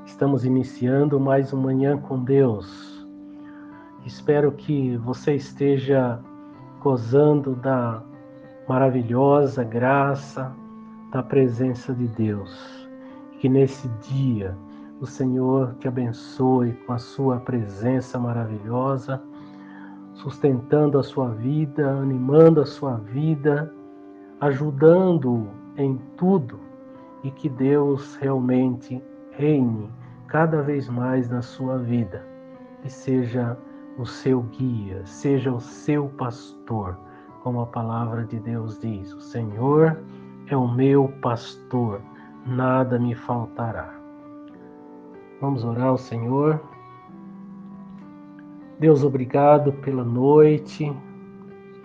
Estamos iniciando mais uma Manhã com Deus. Espero que você esteja gozando da maravilhosa graça da presença de Deus. Que nesse dia o Senhor te abençoe com a sua presença maravilhosa, sustentando a sua vida, animando a sua vida, ajudando-o em tudo, e que Deus realmente reine cada vez mais na sua vida e seja o seu guia, seja o seu pastor, como a palavra de Deus diz: o Senhor é o meu pastor, nada me faltará. Vamos orar ao Senhor. Deus, obrigado pela noite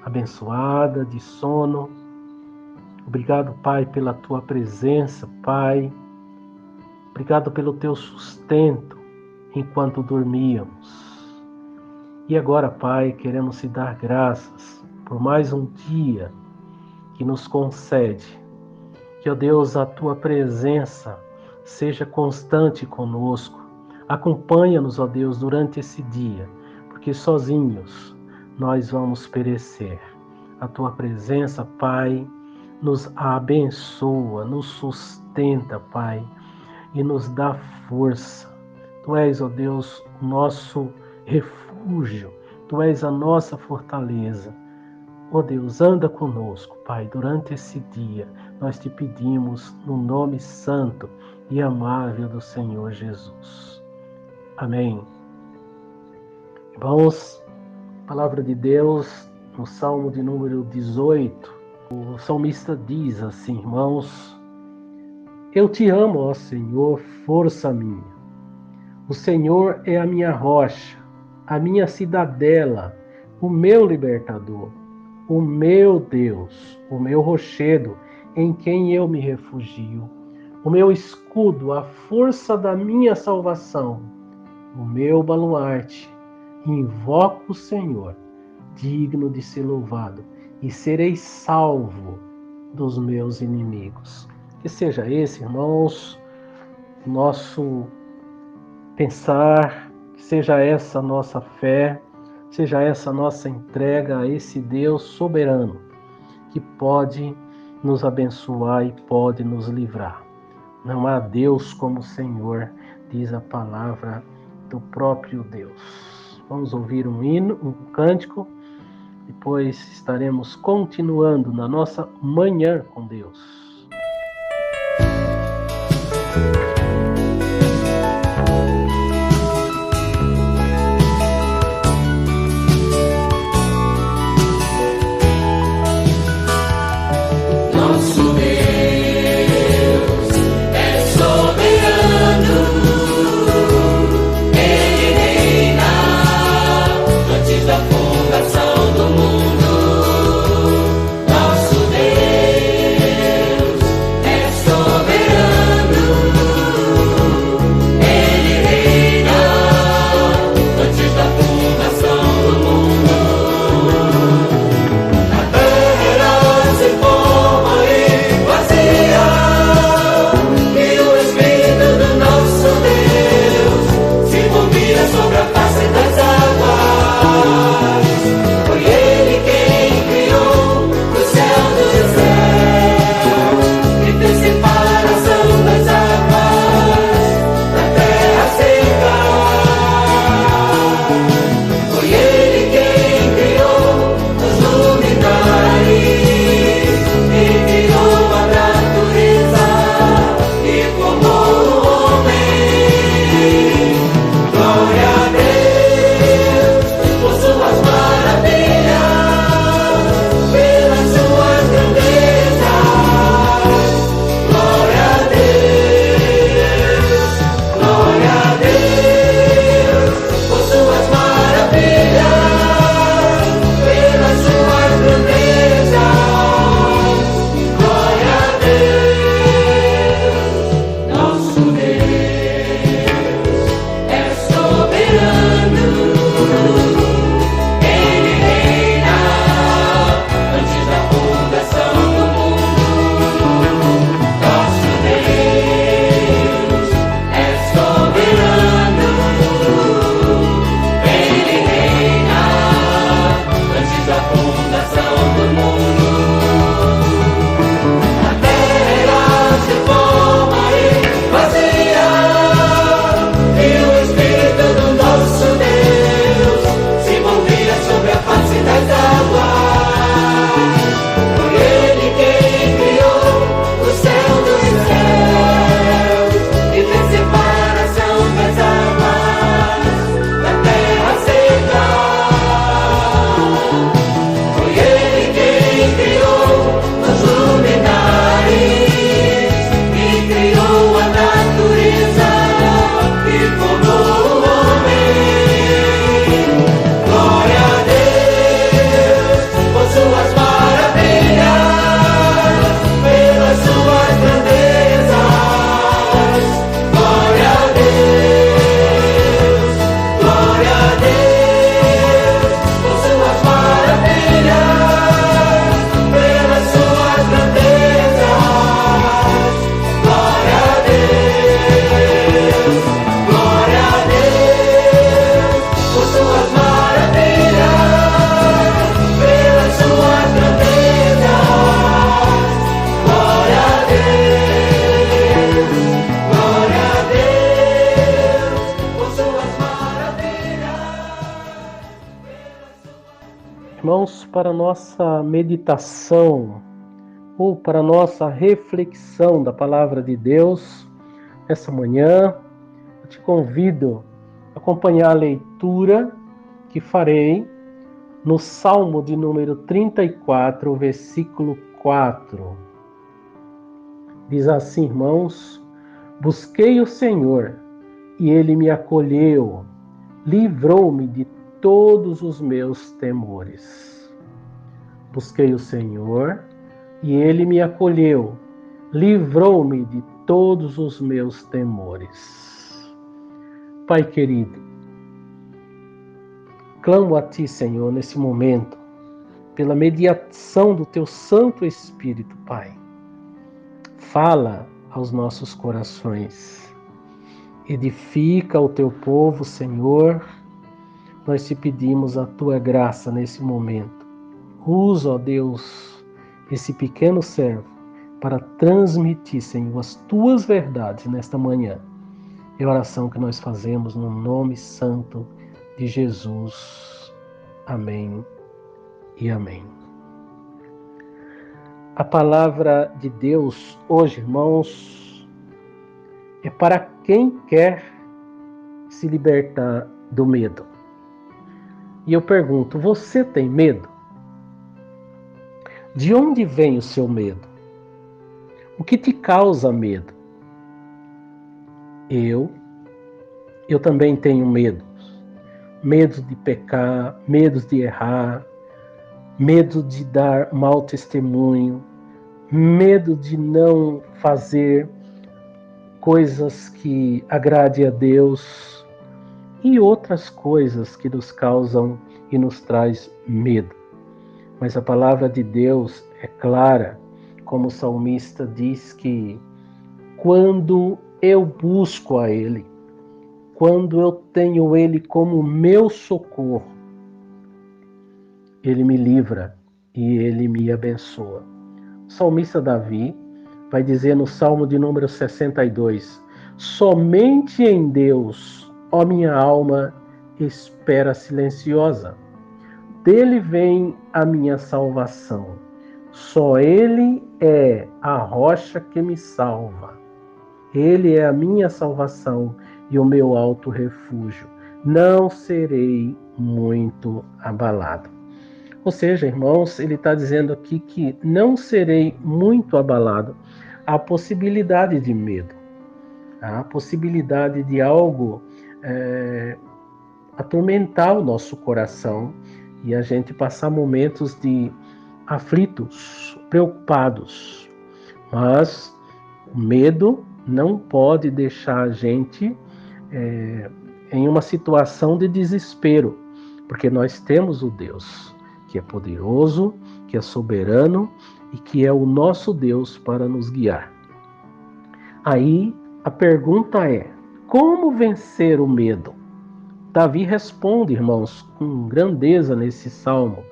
abençoada de sono. Obrigado, Pai, pela tua presença, Pai. Obrigado pelo teu sustento enquanto dormíamos. E agora, Pai, queremos te dar graças por mais um dia que nos concede. Que, ó Deus, a tua presença seja constante conosco. Acompanha-nos, ó Deus, durante esse dia, porque sozinhos nós vamos perecer. A tua presença, Pai, nos abençoa, nos sustenta, Pai, e nos dá força. Tu és, ó Deus, o nosso refúgio, Tu és a nossa fortaleza. Ó Deus, anda conosco, Pai, durante esse dia. Nós te pedimos no nome santo e amável do Senhor Jesus. Amém. Irmãos, a palavra de Deus no Salmo de número 18, o salmista diz assim: irmãos, eu te amo, ó Senhor, força minha. O Senhor é a minha rocha, a minha cidadela, o meu libertador, o meu Deus, o meu rochedo, em quem eu me refugio, o meu escudo, a força da minha salvação, o meu baluarte. Invoco o Senhor, digno de ser louvado, e serei salvo dos meus inimigos. Que seja esse, irmãos, nosso pensar, que seja essa nossa fé, seja essa nossa entrega a esse Deus soberano, que pode nos abençoar e pode nos livrar. Não há Deus como o Senhor, diz a palavra do próprio Deus. Vamos ouvir um hino, um cântico, depois estaremos continuando na nossa Manhã com Deus. Nosso Deus é soberano. para a nossa meditação ou para a nossa reflexão da palavra de Deus essa manhã. Eu te convido a acompanhar a leitura que farei no Salmo de número 34, versículo 4. Diz assim, irmãos: busquei o Senhor e Ele me acolheu, livrou-me de todos os meus temores. Busquei o Senhor e Ele me acolheu, livrou-me de todos os meus temores. Pai querido, clamo a Ti, Senhor, nesse momento, pela mediação do Teu Santo Espírito, Pai. Fala aos nossos corações. Edifica o Teu povo, Senhor. Nós te pedimos a Tua graça nesse momento. Usa, ó Deus, esse pequeno servo para transmitir, Senhor, as Tuas verdades nesta manhã. É a oração que nós fazemos no nome santo de Jesus. Amém e amém. A palavra de Deus hoje, irmãos, é para quem quer se libertar do medo. E eu pergunto, você tem medo? De onde vem o seu medo? O que te causa medo? Eu também tenho medo. Medo de pecar, medo de errar, medo de dar mau testemunho, medo de não fazer coisas que agradem a Deus e outras coisas que nos causam e nos traz medo. Mas a palavra de Deus é clara, como o salmista diz que quando eu busco a Ele, quando eu tenho Ele como meu socorro, Ele me livra e Ele me abençoa. O salmista Davi vai dizer no Salmo de número 62, somente em Deus, ó minha alma, espera silenciosa. Dele vem a minha salvação. Só Ele é a rocha que me salva. Ele é a minha salvação e o meu alto refúgio. Não serei muito abalado. Ou seja, irmãos, ele está dizendo aqui que não serei muito abalado. Há possibilidade de medo. Há possibilidade de algo atormentar o nosso coração e a gente passar momentos de aflitos, preocupados. Mas o medo não pode deixar a gente em uma situação de desespero, porque nós temos o Deus que é poderoso, que é soberano e que é o nosso Deus para nos guiar. Aí a pergunta é, como vencer o medo? Davi responde, irmãos, com grandeza nesse salmo,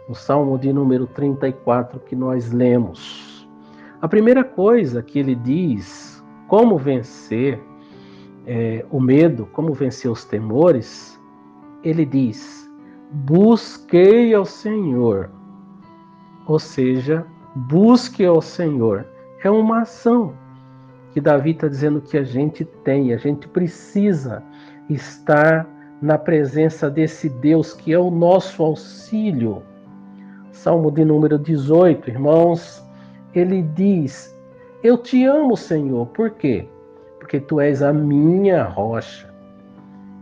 o salmo de número 34 que nós lemos. A primeira coisa que ele diz, como vencer o medo, como vencer os temores, ele diz, busquei ao Senhor. Ou seja, busque ao Senhor. É uma ação que Davi está dizendo que a gente precisa estar na presença desse Deus que é o nosso auxílio. Salmo de número 18, irmãos, ele diz, eu te amo, Senhor. Por quê? Porque tu és a minha rocha.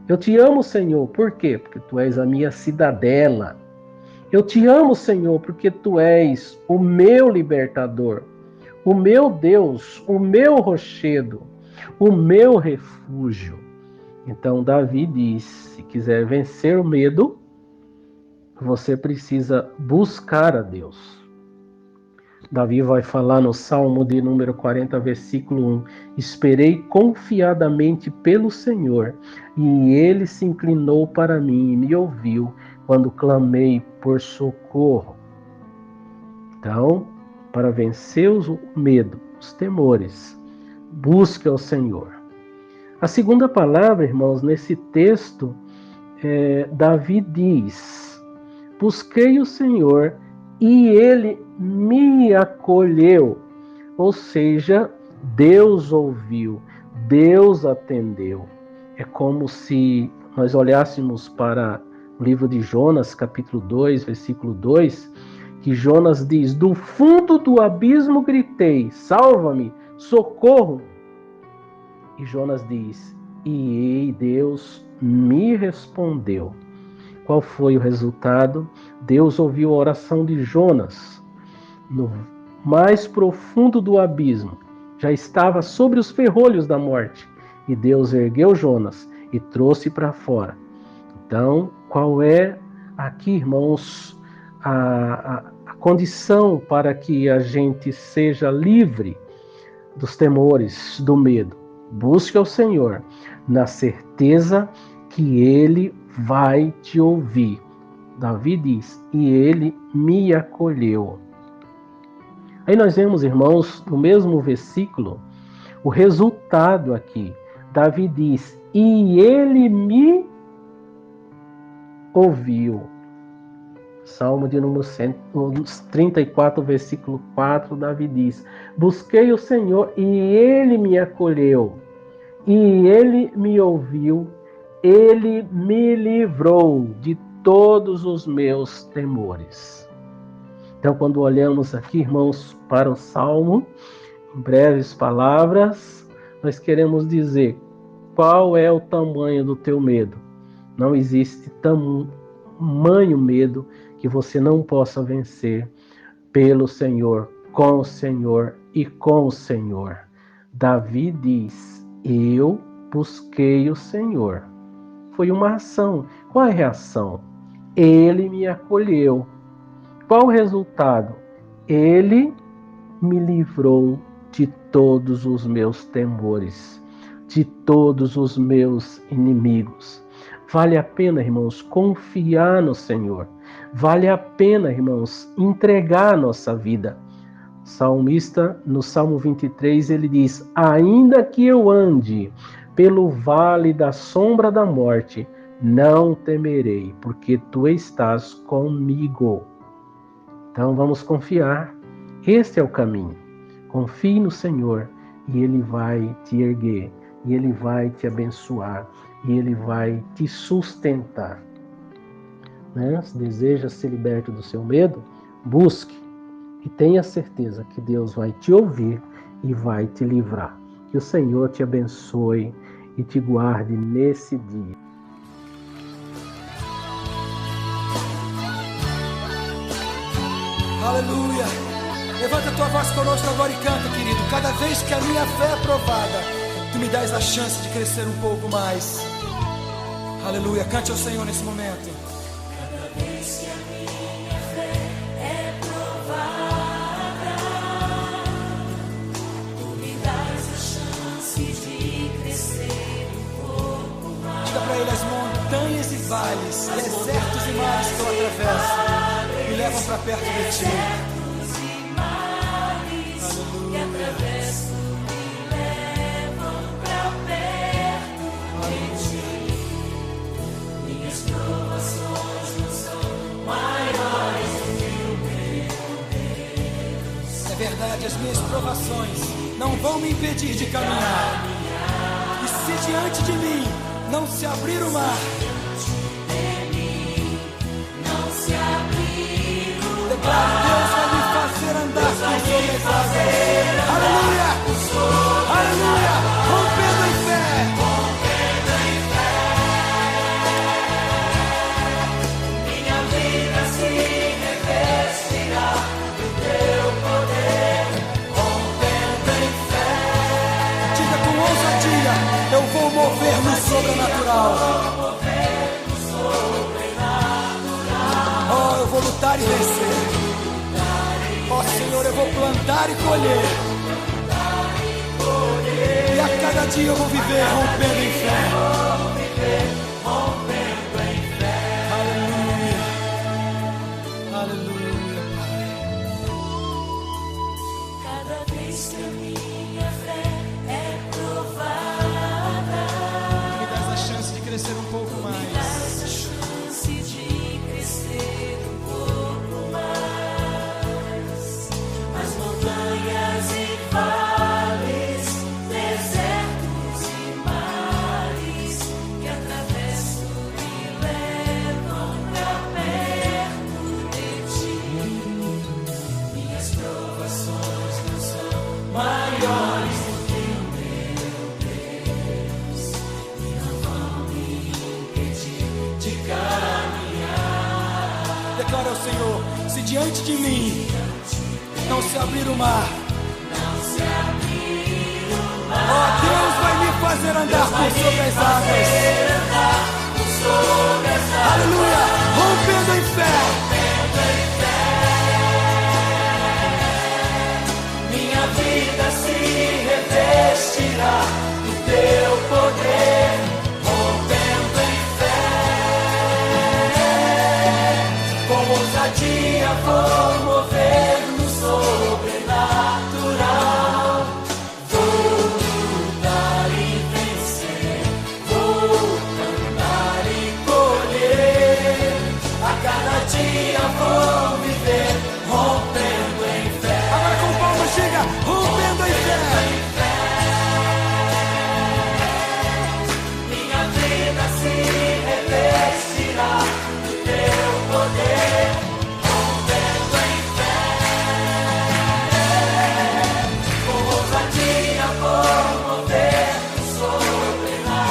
Eu te amo, Senhor. Por quê? Porque tu és a minha cidadela. Eu te amo, Senhor, porque tu és o meu libertador, o meu Deus, o meu rochedo, o meu refúgio. Então Davi diz, se quiser vencer o medo, você precisa buscar a Deus. Davi vai falar no Salmo de número 40, versículo 1, esperei confiadamente pelo Senhor, e Ele se inclinou para mim e me ouviu quando clamei por socorro. Então, para vencer o medo, os temores, busque ao Senhor. A segunda palavra, irmãos, nesse texto, Davi diz, Busquei o Senhor e Ele me acolheu. Ou seja, Deus ouviu, Deus atendeu. É como se nós olhássemos para o livro de Jonas, capítulo 2, versículo 2, que Jonas diz: do fundo do abismo gritei, salva-me, socorro. E Jonas diz: e Deus me respondeu. Qual foi o resultado? Deus ouviu a oração de Jonas. No mais profundo do abismo, já estava sobre os ferrolhos da morte. E Deus ergueu Jonas e trouxe para fora. Então, qual é aqui, irmãos, a condição para que a gente seja livre dos temores, do medo? Busque ao Senhor na certeza que Ele vai te ouvir. Davi diz: e Ele me acolheu. Aí nós vemos, irmãos, no mesmo versículo, o resultado aqui. Davi diz: e Ele me ouviu. Salmo de número 34, versículo 4, Davi diz: busquei o Senhor e Ele me acolheu, e Ele me ouviu, Ele me livrou de todos os meus temores. Então, quando olhamos aqui, irmãos, para o Salmo, em breves palavras, nós queremos dizer: qual é o tamanho do teu medo? Não existe tamanho medo que você não possa vencer pelo Senhor, com o Senhor e com o Senhor. Davi diz: eu busquei o Senhor. Foi uma ação. Qual é a reação? Ele me acolheu. Qual o resultado? Ele me livrou de todos os meus temores, de todos os meus inimigos. Vale a pena, irmãos, confiar no Senhor. Vale a pena, irmãos, entregar a nossa vida. O salmista, no Salmo 23, ele diz: ainda que eu ande pelo vale da sombra da morte, não temerei, porque tu estás comigo. Então vamos confiar. Este é o caminho. Confie no Senhor e Ele vai te erguer, e Ele vai te abençoar, e Ele vai te sustentar. Né? Se deseja ser liberto do seu medo, busque e tenha certeza que Deus vai te ouvir e vai te livrar. Que o Senhor te abençoe e te guarde nesse dia. Aleluia! Levanta a tua voz conosco agora e canta, querido. Cada vez que a minha fé é provada, tu me dás a chance de crescer um pouco mais. Aleluia! Cante ao Senhor nesse momento. Cada vez que a minha fé é provada, tu me dás a chance de crescer um pouco mais. Diga para ele: as montanhas e vales, desertos e mares que eu atravesso, me levam para perto de ti. Desertos e mares que atravesso me levam para perto de ti. Minhas provações não são maiores do que o meu Deus. É verdade, as minhas provações não vão me impedir de caminhar. E se diante de mim não se abrir o mar, Deus vai me fazer andar sobre as águas. Aleluia! Aleluia! Rompendo em fé! Minha vida se revestirá do teu poder, rompendo em fé. Diga com ousadia: eu vou mover no sobrenatural. Oh, eu vou lutar e vencer. Ó Senhor, eu vou plantar e colher. E a cada dia eu vou viver rompendo em fé. Aleluia. Aleluia, Pai. Cada vez que a minha fé é provada, Me dá a chance de crescer um pouco mais. dás a chance de crescer maiores do que o meu Deus, e não vão me impedir de caminhar. Declara ao Senhor: se diante de mim não se abrir o mar, ó, Deus vai me fazer andar por sobre as águas. Aleluia, rompendo em fé. Minha vida se revestirá do teu poder, rompendo em fé. Com ousadia vou mover no sobrenatural. Vou viver rompendo em fé. Agora com palmas, chega, rompendo em fé. Minha vida se revestirá do teu poder, rompendo em fé. Com ousadia vou mover o sobrenatural.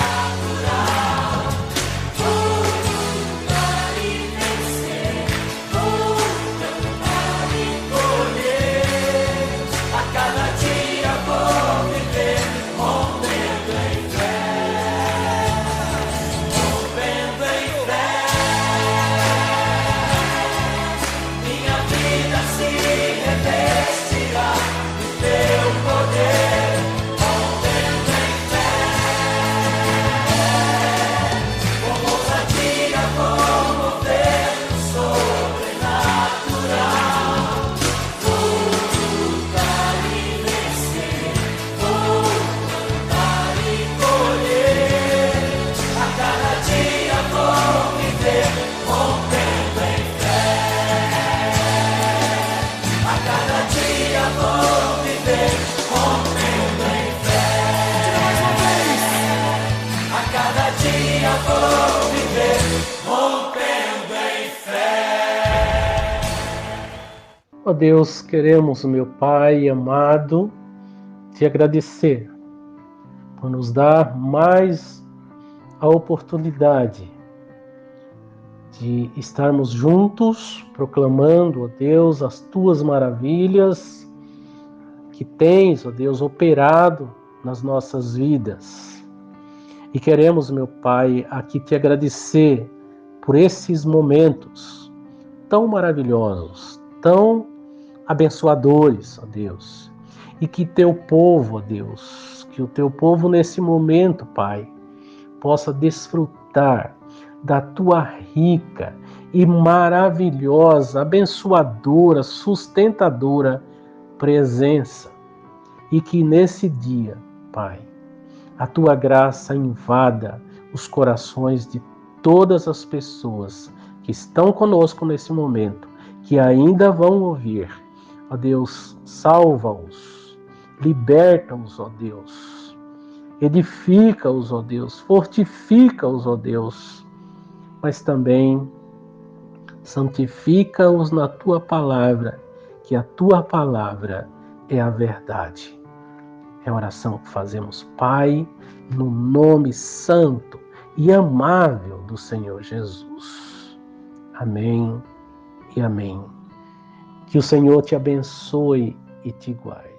Vou viver rompendo em fé. Ó Deus, queremos, meu Pai amado, te agradecer por nos dar mais a oportunidade de estarmos juntos, proclamando, ó Deus, as tuas maravilhas que tens, ó Deus, operado nas nossas vidas. E queremos, meu Pai, aqui te agradecer por esses momentos tão maravilhosos, tão abençoadores, ó Deus. E que teu povo, ó Deus, que o teu povo nesse momento, Pai, possa desfrutar da tua rica e maravilhosa, abençoadora, sustentadora presença. E que nesse dia, Pai, a tua graça invada os corações de todas as pessoas que estão conosco nesse momento, que ainda vão ouvir. Ó Deus, salva-os, liberta-os, ó Deus, edifica-os, ó Deus, fortifica-os, ó Deus, mas também santifica-os na tua palavra, que a tua palavra é a verdade. É a oração que fazemos, Pai, no nome santo e amável do Senhor Jesus. Amém e amém. Que o Senhor te abençoe e te guarde.